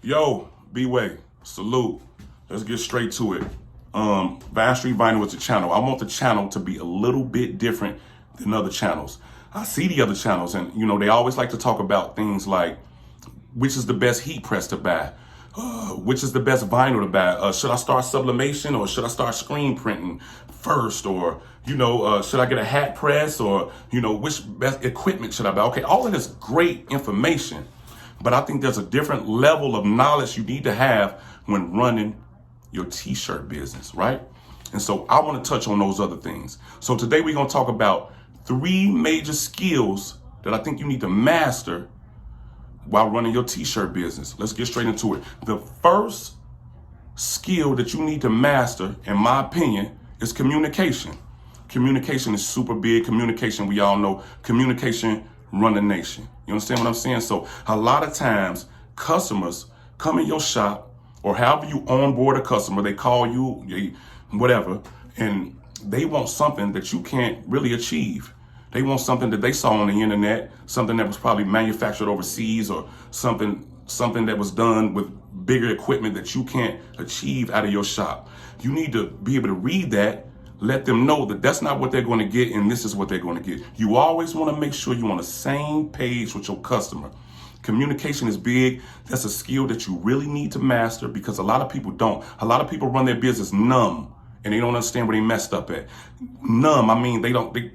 Yo, B-Way, salute. Let's get straight to it. Vine Street Vinyl is the channel. I want the channel to be a little bit different than other channels. I see the other channels and, they always like to talk about things like, which is the best heat press to buy? Which is the best vinyl to buy? Should I start sublimation or should I start screen printing first? Or, should I get a hat press or, which best equipment should I buy? Okay, all of this great information. But I think there's a different level of knowledge you need to have when running your t-shirt business, right? And so I want to touch on those other things. So today we're going to talk about 3 major skills that I think you need to master while running your t-shirt business. Let's get straight into it. The first skill that you need to master, in my opinion, is communication. Communication is super big. Communication, we all know, communication run the nation. You understand what I'm saying? So a lot of times customers come in your shop, or however you onboard a customer, they call you, whatever, and they want something that you can't really achieve. They want something that they saw on the internet, something that was probably manufactured overseas, or something that was done with bigger equipment that you can't achieve out of your shop. You need to be able to read that, let them know that that's not what they're going to get and this is what they're going to get. You always want to make sure you're on the same page with your customer. Communication is big. That's a skill that you really need to master because a lot of people don't. A lot of people run their business numb and they don't understand where they messed up at. Numb, I mean,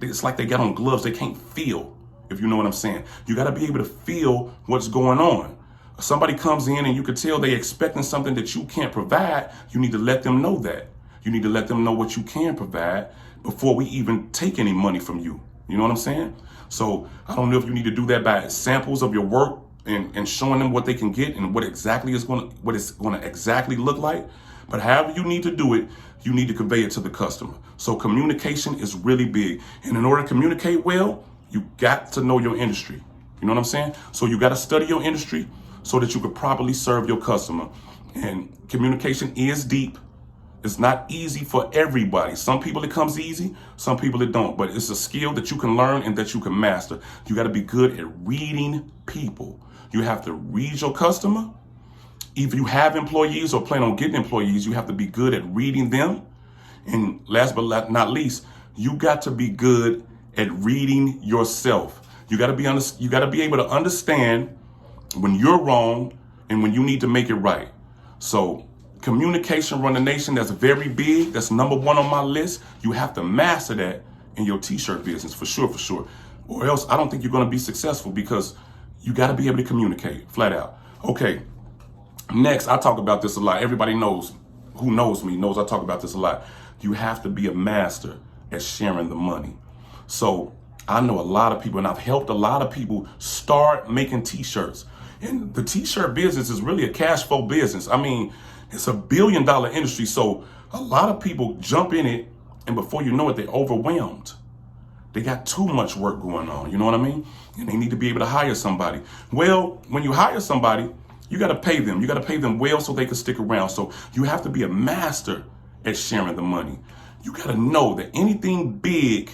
it's like they got on gloves. They can't feel, if you know what I'm saying. You got to be able to feel what's going on. Somebody comes in and you can tell they're expecting something that you can't provide. You need to let them know that. You need to let them know what you can provide before we even take any money from you. You know what I'm saying? So I don't know if you need to do that by samples of your work and showing them what they can get and what it's going to exactly look like. But however you need to do it, you need to convey it to the customer. So communication is really big. And in order to communicate well, you got to know your industry. You know what I'm saying? So you got to study your industry so that you could properly serve your customer. And communication is deep. It's not easy for everybody. Some people it comes easy, some people it don't. But it's a skill that you can learn and that you can master. You got to be good at reading people. You have to read your customer. If you have employees or plan on getting employees, you have to be good at reading them. And last but not least, you got to be good at reading yourself. You got to be able to understand when you're wrong and when you need to make it right. So communication run the nation. That's very big. That's number 1 on my list. You have to master that in your t-shirt business for sure. Or else I don't think you're going to be successful because you got to be able to communicate flat out. Okay. Next, I talk about this a lot. Everybody who knows me knows I talk about this a lot. You have to be a master at sharing the money. So I know a lot of people and I've helped a lot of people start making t-shirts. And the t-shirt business is really a cash flow business. I mean, it's a $1 billion industry. So a lot of people jump in it and before you know it, they're overwhelmed. They got too much work going on. You know what I mean? And they need to be able to hire somebody. Well, when you hire somebody, you got to pay them. You got to pay them well so they can stick around. So you have to be a master at sharing the money. You got to know that anything big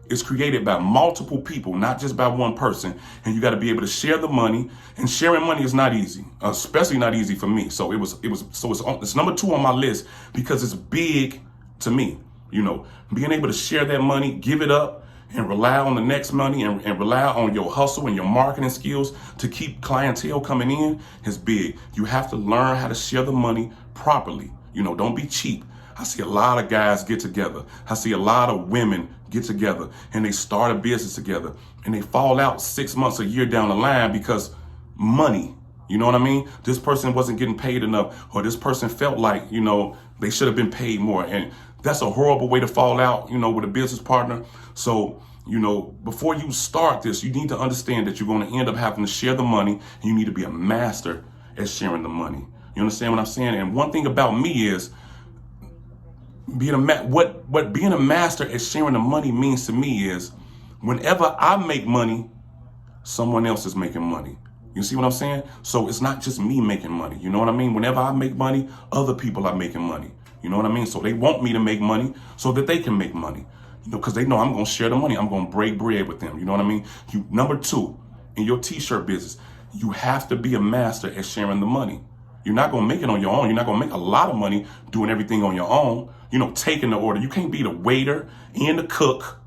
is created by multiple people, not just by one person. And you got to be able to share the money. And sharing money is not easy, especially not easy for me. So it's number 2 on my list because it's big to me. Being able to share that money, give it up, and rely on the next money and rely on your hustle and your marketing skills to keep clientele coming in is big. You have to learn how to share the money properly. Don't be cheap. I see a lot of guys get together. I see a lot of women get together and they start a business together and they fall out 6 months, a year down the line because money. You know what I mean? This person wasn't getting paid enough, or this person felt like, they should have been paid more. And that's a horrible way to fall out, with a business partner. So, before you start this, you need to understand that you're going to end up having to share the money and you need to be a master at sharing the money. You understand what I'm saying? And one thing about me is being a master at sharing the money means to me is whenever I make money, someone else is making money. You see what I'm saying? So it's not just me making money. You know what I mean? Whenever I make money, other people are making money. You know what I mean? So they want me to make money so that they can make money. Because they know I'm going to share the money. I'm going to break bread with them. You know what I mean? Number 2, in your t-shirt business, you have to be a master at sharing the money. You're not going to make it on your own. You're not going to make a lot of money doing everything on your own. You know, taking the order. You can't be the waiter and the cook.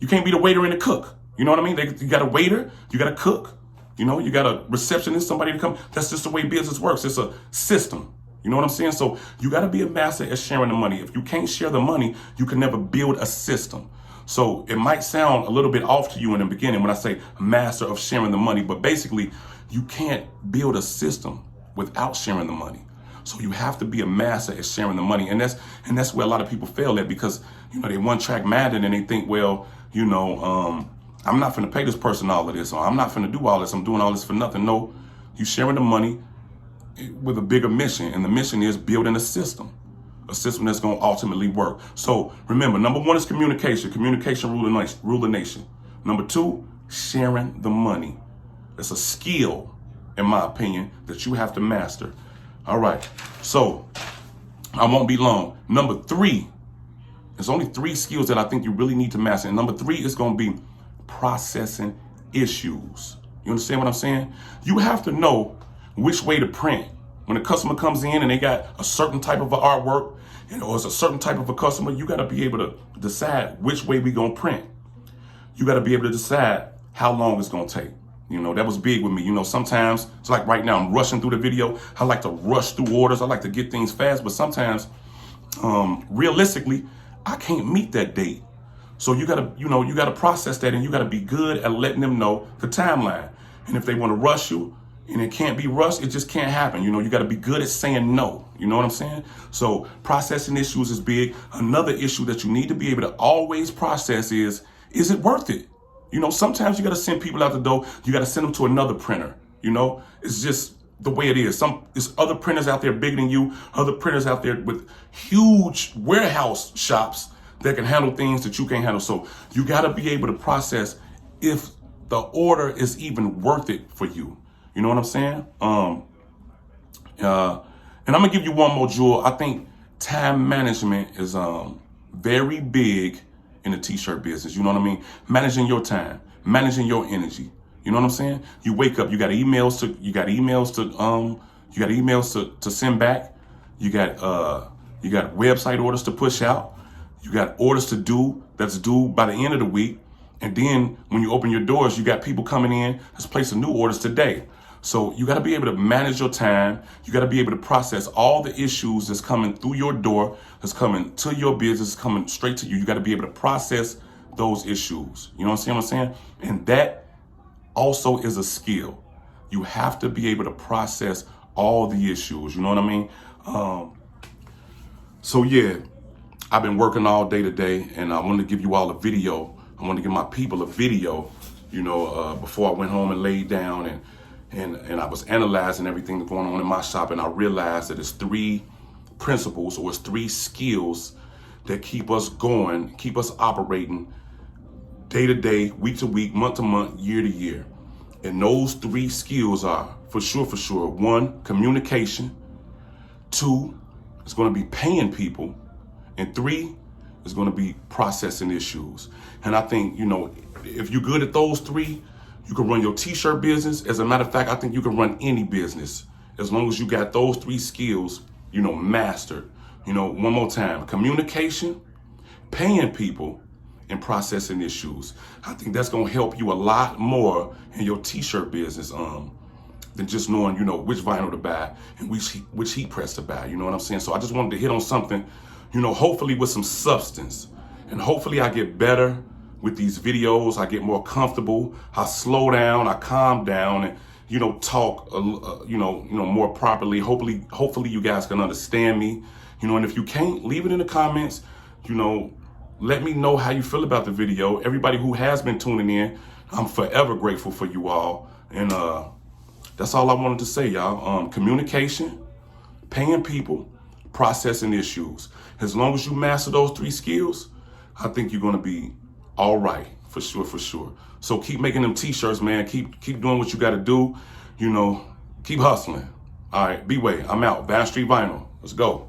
You can't be the waiter and the cook. You know what I mean? You got a waiter, you got a cook. You know, you got a receptionist, somebody to come. That's just the way business works. It's a system. You know what I'm saying? So you got to be a master at sharing the money. If you can't share the money, you can never build a system. So it might sound a little bit off to you in the beginning when I say master of sharing the money, but basically you can't build a system without sharing the money. So you have to be a master at sharing the money. And that's where a lot of people fail at, because, you know, they one track minded and they think, well, you know, I'm not finna pay this person all of this, or I'm not finna do all this. I'm doing all this for nothing. No, you sharing the money with a bigger mission. And the mission is building a system that's going to ultimately work. So remember, number one is communication. Communication rule the nation. Number two, sharing the money. It's a skill, in my opinion, that you have to master. All right. So I won't be long. Number three, there's only 3 skills that I think you really need to master. And number 3 is going to be processing issues. You understand what I'm saying? You have to know which way to print. When a customer comes in and they got a certain type of artwork, or it's a certain type of a customer, you got to be able to decide which way we going to print. You got to be able to decide how long it's going to take. You know, that was big with me. You know, sometimes it's like right now I'm rushing through the video. I like to rush through orders. I like to get things fast, but sometimes realistically, I can't meet that date. So you gotta process that, and you gotta be good at letting them know the timeline. And if they want to rush you and it can't be rushed, it just can't happen. You know, you gotta be good at saying no. You know what I'm saying? So processing issues is big. Another issue that you need to be able to always process is it worth it? You know, sometimes you gotta send people out the door. You gotta send them to another printer. You know, it's just the way it is. There's other printers out there bigger than you, other printers out there with huge warehouse shops that can handle things that you can't handle. So you got to be able to process if the order is even worth it for you. You know what I'm saying? And I'm gonna give you one more jewel. I think time management is very big in the t-shirt business. You know what I mean? Managing your time, managing your energy. You know what I'm saying? You wake up, you got emails to send back. You got website orders to push out. You got orders to do that's due by the end of the week. And then when you open your doors, you got people coming in that's placing new orders today. So you got to be able to manage your time. You got to be able to process all the issues that's coming through your door, that's coming to your business, coming straight to you. You got to be able to process those issues. You know what I'm saying? And that also is a skill. You have to be able to process all the issues. You know what I mean? So yeah, I've been working all day today, and I wanted to give you all a video. I wanted to give my people a video, you know, before I went home and laid down, and I was analyzing everything that's going on in my shop, and I realized that it's 3 principles, or it's 3 skills that keep us going, keep us operating day to day, week to week, month to month, year to year. And those 3 skills are, for sure, 1, communication. 2, it's going to be paying people. And 3 is going to be processing issues. And I think, you know, if you're good at those 3, you can run your t-shirt business. As a matter of fact, I think you can run any business as long as you got those 3 skills, you know, mastered. You know, one more time: communication, paying people, and processing issues. I think that's going to help you a lot more in your t-shirt business than just knowing, you know, which vinyl to buy and which heat press to buy. You know what I'm saying? So I just wanted to hit on something, you know, hopefully with some substance. And hopefully I get better with these videos. I get more comfortable. I slow down. I calm down, and, you know, talk, you know, more properly. Hopefully you guys can understand me. You know, and if you can't, leave it in the comments. You know, let me know how you feel about the video. Everybody who has been tuning in, I'm forever grateful for you all. And that's all I wanted to say, y'all. Communication, paying people, processing issues. As long as you master those 3 skills, I think you're going to be all right, for sure. So keep making them t-shirts, man. Keep doing what you got to do. You know, keep hustling. All right, B-Way, I'm out. Vine Street Vinyl. Let's go.